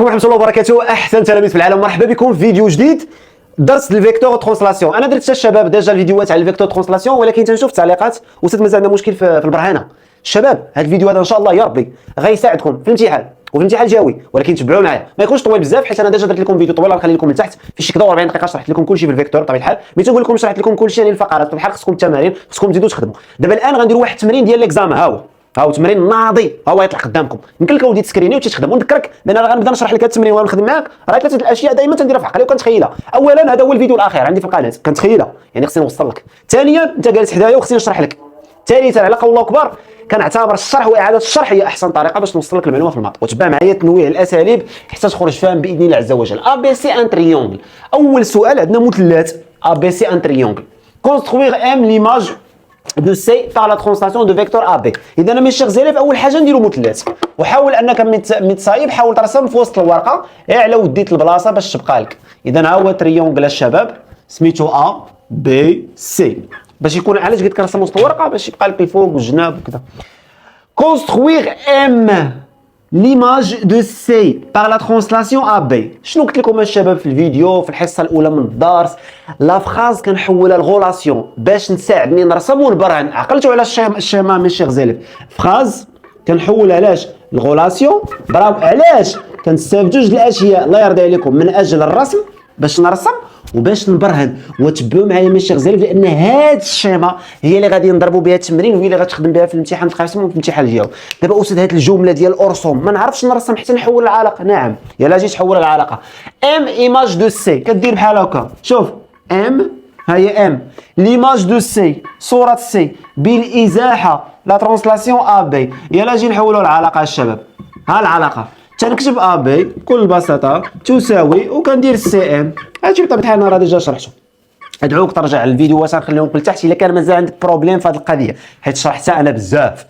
عليكم ورحمه الله وبركاته. احسن تلاميذ في العالم، مرحبا بكم في فيديو جديد درس الفيكتور ترانسلاسيون. انا درت الشباب ديجا الفيديوهات على الفيكتور ترانسلاسيون، ولكن تنشوف التعليقات وصلت مازال عندنا مشكل في البرهانه. الشباب هذا الفيديو هذا ان شاء الله يا ربي غيساعدكم في الامتحان وفي الامتحان الجوي، ولكن تبعوا معايا ما يكونش طويل بزاف، حيت انا ديجا درت لكم فيديو طويل غنخلي لكم من تحت في شي 40 دقيقه شرحت لكم كلشي في الفيكتور بطبيعه الحال. ملي تنقول لكم شرحت لكم كلشي يعني الفقرات بطبيعه الحال خصكم التمارين، خصكم تزيدوا تخدموا. دابا الان غنديروا واحد التمرين ديال ليكزامان، ها هو تمرين ناضي، ها هو يطلع قدامكم. يمكن لك اوليدي تسكريني وتخدم. ونذكرك بان انا غنبدا نشرح لك هذا التمرين وانا نخدم معاك، راه ثلاثه الاشياء دائما تنديرها في عقلي وكنتخيلها. اولا هذا هو الفيديو الاخير عندي في القناه كنتخيلها، يعني خصني نوصل لك. ثانيا انت جالس حدايا وخصني نشرح لك. ثالثا على قول الله اكبر كنعتبر الشرح واعاده الشرح هي احسن طريقه باش نوصل لك المعلومه في الماط، وتبع معايا تنويع الاساليب حتى تخرج فاهم باذن الله عز وجل. ا بي سي ان تريونغل. اول سؤال عندنا مثلث ا بي سي ان تريونغل. كونستروير ام ليماج دو سي par la translation de vecteur AB. اذا انا ماشي غزالي اول حاجه نديرو مثلث، وحاول انك متصايب حاول ترسم في وسط الورقه على وديت البلاصه باش تبقى لك. اذا ها هو تريونغل الشباب سميتو ا بي سي، باش يكون علاش قلت لك نرسم وسط الورقه باش يبقى لك الفوق والجناب وكذا. كونستروير ام ليماج دو سي par la translation AB. شنو قلت لكم الشباب في الفيديو في الحصه الاولى من الدرس؟ لا فراز كنحولها لغولاسيون باش نساعدني نرسم ونبرهن. عقلتوا على الشيما ماشي غزالف. فراز كنحولها علاش الغولاسيون؟ برافو. علاش كنستافد جوج الاشياء الله يرضي عليكم من اجل الرسم باش نرسم وباش نبرهن. وتبعوا معايا ماشي غزالف، لان هاد الشيما هي اللي غادي نضربوا بها التمرين وهي اللي غتخدم بها في الامتحان القاسم وفي الامتحان الجاي. دابا استاذ هاد الجمله ديال الارسم ما نعرفش نرسم حتى نحول العلاقه. نعم يلا جيت تحول العلاقه. ام ايماج دو سي كدير بحال هكا، شوف ام ها هي ام ليماج دو سي صوره سي بالازاحه لا ترانسلاسيون ا بي. يلا جي نحولوا العلاقه الشباب. ها العلاقه تنكتب ا بي بكل بساطه تساوي وكندير سي ام. هادشي بطبيعه الحال انا راه ديجا شرحته، ادعوك ترجع للفيديوهات غنخليهم لتحت الا كان مازال عندك بروبليم في هذه القضيه حيت شرحتها انا بزاف.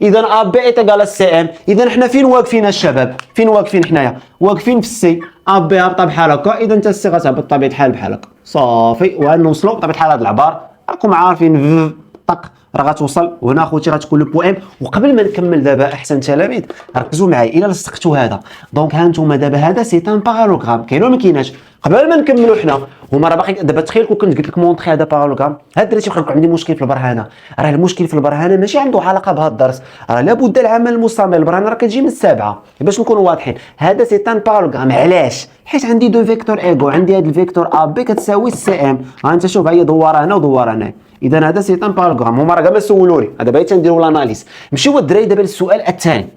اذا ا بي ايتيغال سي ام. اذا حنا فين واقفين الشباب؟ فين واقفين حنايا؟ واقفين في السي. ا بي هابطه بحال هكا، اذا انت السي غتهبط بطبيعه الحال بحال هكا صافي. وغنوصلوا بطبيعه الحال هذا العبار راكم عارفين طق راه غتوصل. وهنا اخوتي غتكون لو بوام. وقبل ما نكمل دابا احسن تلاميذ ركزوا معايا الا لصقتوا هذا دونك ها انتم دابا هذا سي ان بارالوغرام كاين ولا ما كايناش. قبل ما نكملوا حنا هما راه باقي دابا تخيل كون كنت قلت لك مونطري هذا بارالوغرام هاد درتي بقى عندي مشكل في البرهانه. راه المشكل في البرهانه ماشي عنده علاقه بهذا الدرس، راه لابد العمل المستمر. البرهانه راه كتجي من السابعه باش نكونوا واضحين. هذا سي ان بارالوغرام علاش؟ حيت عندي دو فيكتور ايغو، عندي هاد الفيكتور ا بي كتساوي سي ام. ها انت شوف هي دواره هنا ودواره هنا. اذا هذا سي ان بارالوغرام. هما راه كاع ما سولوني هذا باغي تنديروا لاناليز. نمشيو الدراري دابا للسؤال الثاني.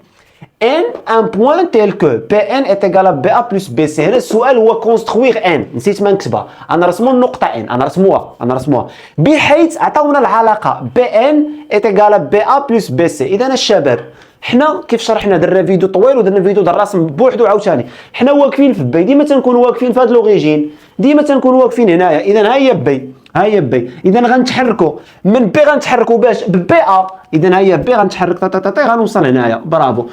ان ان بوين تيل كو بي ان ايت ايغال بي ا بلس بي سي. هنا السؤال هو كونستروير ان، نسيت ما نكتبها، انا رسموا النقطه ان، انا رسموها بحيث عطاونا العلاقه بي ان ايت ايغال بي ا بلس بي سي. اذا الشباب حنا كيف شرحنا درنا فيديو طويل ودرنا فيديو ديال الرسم بوحدو عاوتاني. حنا واقفين في بي، ديما تنكونوا واقفين في هاد لوريجين، ديما تنكونوا واقفين هنايا. اذا ها هي بي، ها هي بي. اذا غنتحركوا من بي غنتحركوا باش بي ا. اذا ها هي بي غنتحرك غنوصل هنايا برافو.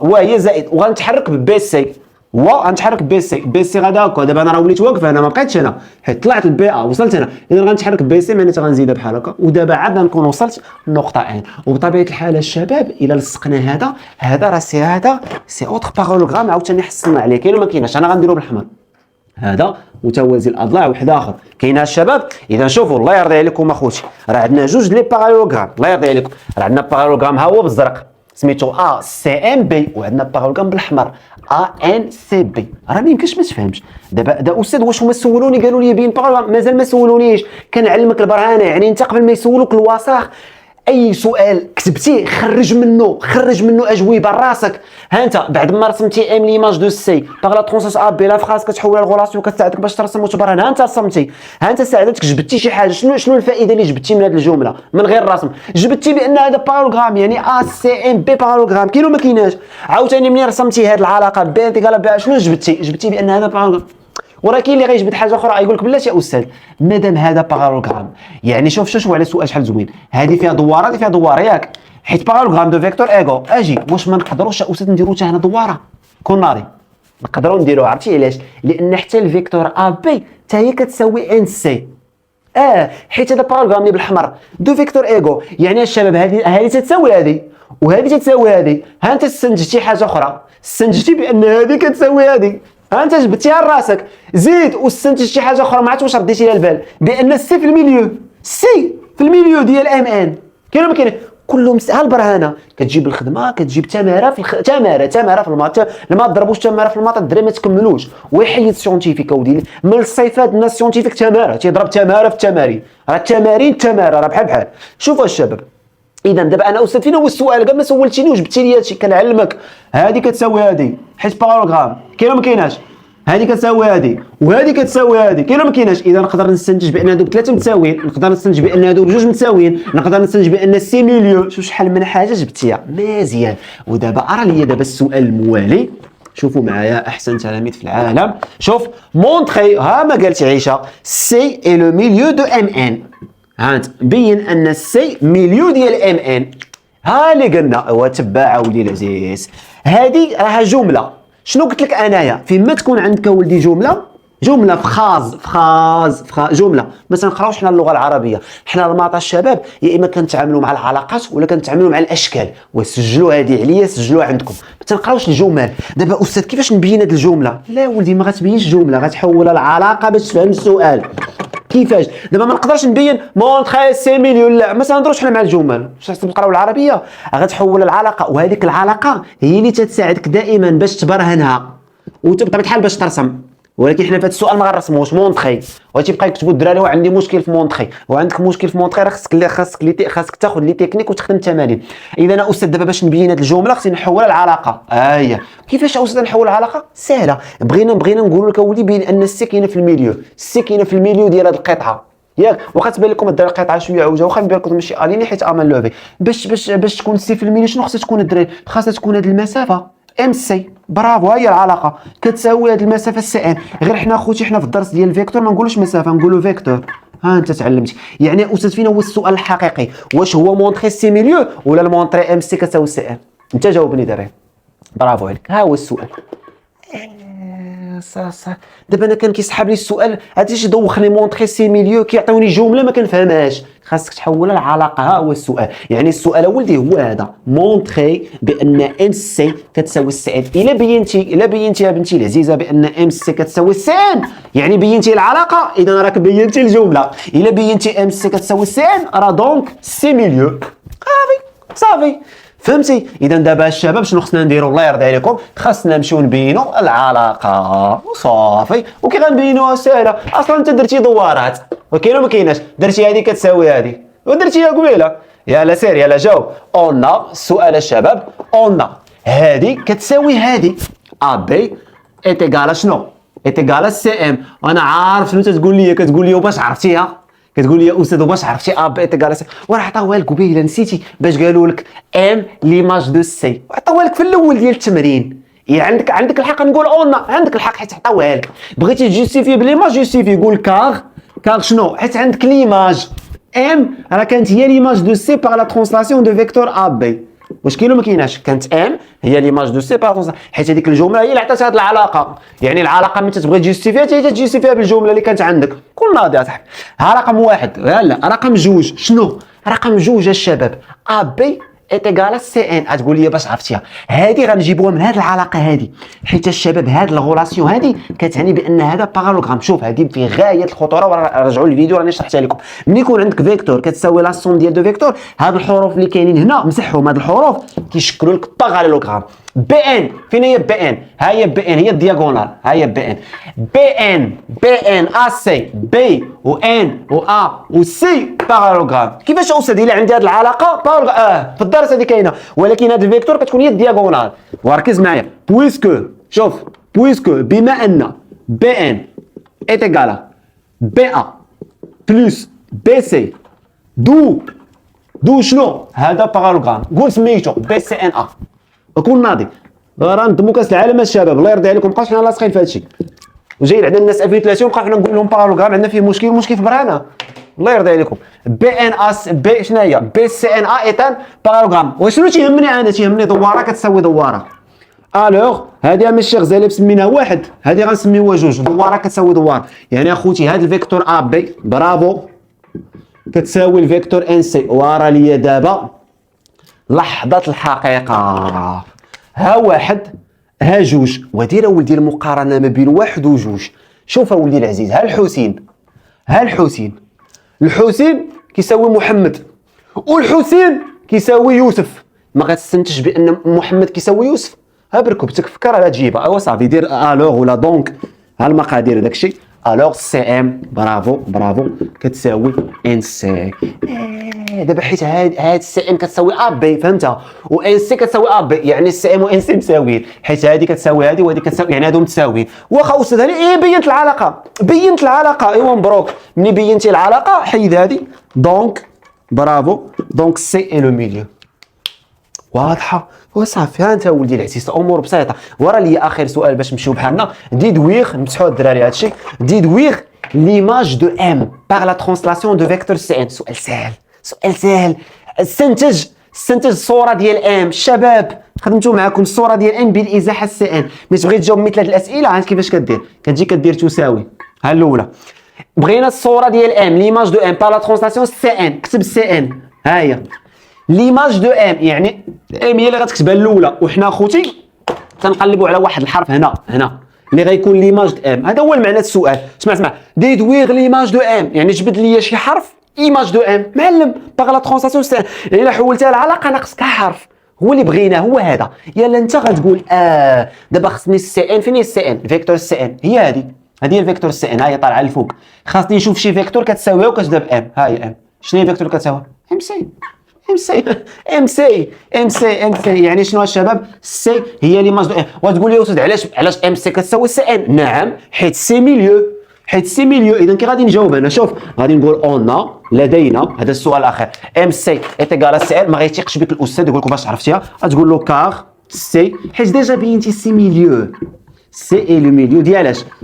وهي زائد وغنتحرك بي سي. غنتحرك بي سي. بي سي غادا هكا. دابا انا راه وليت واقف هنا ما بقيتش هنا حيت طلعت البي ا وصلت هنا. اذا غنتحرك بي سي معناتها غنزيدها بحال هكا. ودابا عاد غنكون وصلت النقطه ان. وبطبيعه الحال الشباب الا لصقنا هذا راه سي اوتر بارالوغرام عاوتاني حصلنا عليه. كاين ولا ما كايناش؟ انا غنديرو بالحمر. هذا متوازي الاضلاع واحد اخر كاين الشباب. اذا شوفوا الله يرضي عليكم اخوتي راه عندنا جوج لي بارالوغرام. الله يرضي عليكم راه عندنا بارالوغرام ها هو بالزرق سميتو ا سي ام بي، وعندنا بارالوغرام بالحمر ا ان سي بي. راه ما يمكنش ما تفهمش. دابا استاذ واش هما سولوني قالوا لي بين بارالوغرام؟ مازال ما سولونيش. كنعلمك البرهانه. يعني انت قبل ما يسولوك الوثائق اي سؤال كتبتيه خرج منه اجوبه راسك. ها انت بعد ما رسمتي ام ليماج دو سي باغ لا ترونساس ا بي لا فراس كتحولها لغولاسيون كتساعدك باش ترسم وتبرهن. ها انت رسمتي، ها انت ساعدتك جبتي شي حاجه. شنو الفائده اللي جبتي من هذه الجمله من غير الرسم؟ جبتي بان هذا بارالوغرام يعني ا سي ام بي بارالوغرام. كاين ولا ما كايناش؟ عاوتاني ملي رسمتي هذه العلاقه بي انتيغال بي شنو جبتي بان هذا بارالوغرام. وراه كاين اللي غيجبد حاجه اخرى يقول لك بلاتي يا استاذ مادام هذا بارالوغرام يعني شوف على سؤال شحال زوين. هذه فيها دواره هذه فيها دواره ياك، حيت بارالوغرام دو فيكتور ايغو. اجي واش ما نقدروش يا استاذ نديرو حتى هنا دواره؟ كون ناري نقدروا نديروها. عرفتي علاش؟ لان حتى الفيكتور ا بي حتى هي كتساوي ان سي. حيت هذا بارالوغرام اللي بالحمر دو فيكتور ايغو. يعني الشباب هذه تتساوي هذه وهذه تتساوي هذه. ها انت استنتجتي حاجه اخرى استنتجتي بان هذه كتساوي هذه، ها انت جبتيها لراسك، زيد واستنتجتي حاجه اخرى ما عرفتش واش رديتي لها البال، بان السي في الميليو، السي في الميليو ديال ام ان. كاين ما كاين؟ كلهم ها البرهانه كتجيب الخدمه، كتجيب تماره في تماره في الماط، ما تضربوش تماره في الماط الدراري ما تكملوش، ويحيد سيونتيفيك اودي من الصفات الناس سيونتيفيك تماره تيضرب تماره في التمارين، راه التمارين تماره راه بحال بحال. شوفوا الشباب، اذا دابا انا استاذ فين هو السؤال؟ كاع ما سولتيني وجبتي لي هادشي، كنعلمك هذه كتساوي هذه حيت بارالوغرام، كاينه ما كايناش؟ هذه كتساوي هذه وهذه كتساوي هذه، كاينه ما كايناش؟ اذا نقدر نستنتج بان هذوك ثلاثه متساويين، نقدر نستنتج بان هذوك جوج متساويين، نقدر نستنتج بان السي ميليو. شوف شحال من حاجه جبتيها مزيان. ودابا ارى لي دابا السؤال الموالي، شوفوا معايا احسن تلاميذ في العالم. شوف مونطري، ها ما قالتش عيشه، سي اي لو ميليو دو ام ان. هانت بين ان السي ميليو ديال ام ان. ها اللي قلنا وتبع ولدي العزيز، هذه راها جمله. شنو قلت لك انايا؟ فيما تكون عندك ولدي جمله فخاز جمله. مثلا نقراوش حنا اللغه العربيه، حنا الماطا الشباب يا اما كنتعاملوا مع العلاقات ولا كنتعاملوا مع الاشكال، وسجلوا هذه عليا سجلوها عندكم. ما تنقراوش الجمل. دابا استاذ كيفاش نبين هذه الجمله؟ لا ولدي ما غتبينش جمله، غتحولها لعلاقه باش تفهم السؤال. كيفاش؟ دابا ما نقدرش نبين مونطري سي ميليو، لا ما تنهضروش حنا مع الجمل، واش تقراو العربيه؟ غتحول العلاقه، وهذيك العلاقه هي اللي تتساعدك دائما باش تبرهنها وبطبيعه الحال باش ترسم. ولكن حنا في هذا السؤال ما غنرسموش مونطري، وتيبقى يكتبوا الدراري وعندي مشكل في مونطري، وعندك مشكل في مونطري، راه خاصك تاخذ لي تكنيك وتخدم التمارين. اذا انا استاذ دابا باش نبين هذه الجمله خصني نحولها لعلاقه. هي كيفاش استاذ نحول العلاقه؟ سهله، بغينا نقول لك اولي بين ان السي كاينه في الميليو، السي كاينه في الميليو ديال هذه القطعه ياك. وغتبان لكم الدراري القطعه شويه عوجه، واخا نبان لكم ماشي اليني حيت امان لوفي. باش تكون السي في الميليو شنو خصها تكون الدراري؟ خاصها تكون هذه المسافه ام سي. برافو، هي العلاقه كتساوي هذه المسافه سي ان. غير حنا خوتي حنا في الدرس ديال الفيكتور ما نقولوش مسافه، نقولوا فيكتور. ها انت تعلمتي. يعني يا استاذ فين هو السؤال الحقيقي؟ واش هو مونطري سي ميليو ولا المونطري ام سي كتساوي سي ان؟ انت جاوبني دابا. برافو عليك، ها هو السؤال. صح. دابا انا كان كيسحب لي السؤال هادي شي دوخني مونطري سي ميليو، كيعطيوني جمله ما كنفهمهاش، خاصك تحولها لعلاقه. ها هو السؤال. يعني السؤال ولدي هو هذا، مونطري بان ام سي كتساوي سي ان. الا بينتي يا بنتي العزيزه بان ام سي كتساوي سي ان، يعني بينتي العلاقه، اذا راك بينتي الجمله. الا بينتي ام سي كتساوي سي ان راه دونك سي ميليو. صافي فهمتي؟ اذا دابا الشباب شنو خصنا نديروا؟ الله يرضي عليكم، خاصنا نمشيو نبينوا العلاقه وصافي. وكي غنبينوها سهله، اصلا انت درتي دوارات وكاينه ما كايناش، درتي هذه كتساوي هذه ودرتيها قبيله. يلا سير يلا جاوب. اون السؤال الشباب، اون هذه كتساوي هذه، ا بي ايتيغال شنو؟ ايتيغال سي ام. وانا عارف شنو تتقول لي، كتقول لي وباش عرفتيها؟ كتقول لي يا استاذ واش عرفتي ا بي ايتيغال سي؟ وراه عطاوها لك قبيله نسيتي باش قالوا لك ام ليماج دو سي، عطاوها لك في الاول ديال التمرين. يعني عندك الحق نقول اون، عندك الحق حيت عطاوها لك. بغيتي تجوستيفي بليماج جوستيفي، قول كار شنو؟ حيت عندك ليماج ام راه كانت هي ليماج دو سي باغ لا ترانسلاسيون دو فيكتور ا بي. واش كاين ولا ما كايناش؟ كانت ام هي ليماج دو سي باغ، حيت هذيك الجمله هي اللي عطات هذه العلاقه. يعني العلاقه ملي تتبغي تجوستيفيها تجوستيفيها بالجمله اللي كانت عندك. كون ناضي اصاحبي. ها رقم واحد، لا رقم جوج شنو؟ رقم جوج الشباب، ا بي ايتيغال سي ان. تقول لي باش عرفتيها؟ هذه غنجيبوها من هذه العلاقه هذه، حيت الشباب هذه الغولاسيون هذه كتعني بان هذا بارالوغرام. شوف هذه في غايه الخطوره، ورجعوا الفيديو راني شرحتها لكم. ملي يكون عندك فيكتور كتساوي لا سوم ديال دو فيكتور، هاد الحروف اللي كاينين هنا مسحهم، هاد الحروف كيشكلوا لك بارالوغرام. بي ان فين هي؟ بي ان ها هي، بي ان هي الدياغونال، ها هي بي ان ا سي بي و ان و ا و سي بارالوغرام. كيفاش اوصل الى عندي هذه العلاقه في الدرس هذه كاينه، ولكن هذا الفيكتور كتكون هي الدياغونال. وركز معايا، بويسكو بما ان بي ان ايتيغال بي ا بلس بي سي دو شنو؟ هذا بارالوغرام. قول سميتو بي سي ان ا. كون ناضي، راه نظموا كاس العالم الشباب الله يرضي عليكم، مابقاوش حنا لاصقين في هادشي وجايين عندنا الناس 2030 بقى حنا نقول لهم بارالوغرام عندنا فيه مشكل في برانا. الله يرضي عليكم. بي ان اس بي شنو هي؟ بي سي ان ا ايتان بارالوغرام. وشنو تيهمني انا؟ تيهمني دواره كتساوي دواره. الوغ هذه ماشي غزاله مسمينها واحد، هذه غنسميوها جوج. دواره كتساوي دوار، يعني اخوتي هذا الفيكتور ا بي برافو كتساوي الفيكتور ان سي. ورا ليا دابا لحظه الحقيقه، ها واحد ها جوج، ودير ولدي المقارنه ما بين واحد وجوج. شوف ولدي العزيز، ها الحسين، ها الحسين، الحسين كيساوي محمد، والحسين كيساوي يوسف. ما غتستنتج بان محمد كيساوي يوسف؟ ها بركبتك فكر على تجيبها. ايوا صافي دير الوغ ولا دونك، ها المقادير داكشي. الوغ سي ام، برافو برافو، كتساوي ان سي. دابا حيت هاد سي ام كتساوي ا بي، فهمتها؟ و ان سي كتساوي ا بي، يعني سي ام و ان سي مساويين، حيت هادي كتساوي هادي وهادي كتساوي، يعني هادو متساويين. واخا استاذ هاني بينت العلاقه، بينت العلاقه. ايوا مبروك، ملي بينتي العلاقه حيد هادي. دونك برافو، دونك سي اي لو ميليو. واضحه وصافي. ها انت ولدي العزيز، الامور بسيطه. ورا لي اخر سؤال باش نمشيو بحالنا. ديدويغ، نمسحوا الدراري هادشي. ديدويغ ليماج دو ام باغ لا ترانسلاسيون دو فيكتور سي ان. سؤال سهل، سؤال سهل. استنتج الصوره ديال ام. الشباب خدمتو معكم الصوره ديال ام بالازاحه سي ان. ملي تبغي تجاوب مثل هاد الاسئله عاد كيفاش كدير؟ كتجي كدير تساوي. ها الاولى، بغينا الصوره ديال ام، ليماج دو ام باغ لا ترانسلاسيون سي ان. كتب سي ان، ها هي ليماج دو ام، يعني ام هي اللي غتكتبها الاولى، وحنا خوتي تنقلبوا على واحد الحرف هنا اللي غيكون ليماج دو ام. هذا هو المعنى السؤال. اسمع ديدويغ ليماج دو ام، يعني جبد لي شي حرف ايماج دو ام. معلم باغ لا ترانسلاسيون سي ان، يعني الا حولتها العلاقه ناقصك حرف، هو اللي بغيناه هو هذا. يلا انت غتقول دابا خصني السي ان. فين هي السي ان؟ فيكتور السي ان هي هذه هي الفيكتور السي ان، ها هي طالعه للفوق. خاصني نشوف شي فيكتور كتساويها وكتبدا بام. ها هي ام. شنو هي فيكتور كتساوي؟ ام سي. ام سي يعني شنو الشباب؟ سي هي ليماج دو ام. وتقول لي استاذ علاش ام سي كتساوي سي ان؟ نعم، حيت سي ميليو. اذا كي غادي نجاوب انا، شوف غادي نقول اون لدينا، هذا السؤال الاخير، ام سي ايتيغال سي ان. ما غيتيقش بك الاستاذ يقول لك باش عرفتيها، غتقول له كار سي، حيت ديجا بينتي سي ميليو. سي اي لو ميليو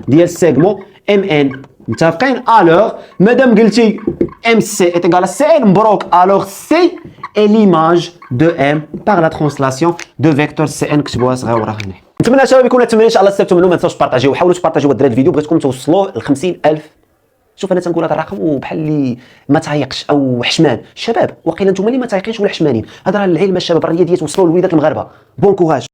ديال سيغمون ام ان. متفقين؟ الوغ مادام قلتي ام سي ايتيغال سي ان، مبروك. الوغ سي اي ليماج دو ام باغ لا ترانسلاسيون دو فيكتور سي ان. كتبوها صغيره هنا. نتمنى شباب يكون التمرين ان شاء الله استفدتوا منه. ما تنساوش تبارطاجيو، وحاولوا تبارطاجيو الدراري الفيديو. بغيتكم توصلوا ل 50,000. شوف انا تنقول هذا الرقم وبحال اللي ما تايقش او حشمان. الشباب واقيلا نتوما اللي ما تايقينش ولا حشمانين. هذا راه العلم الشباب، الرياضيات وصلوا لوليدات المغاربه. بون كوراج.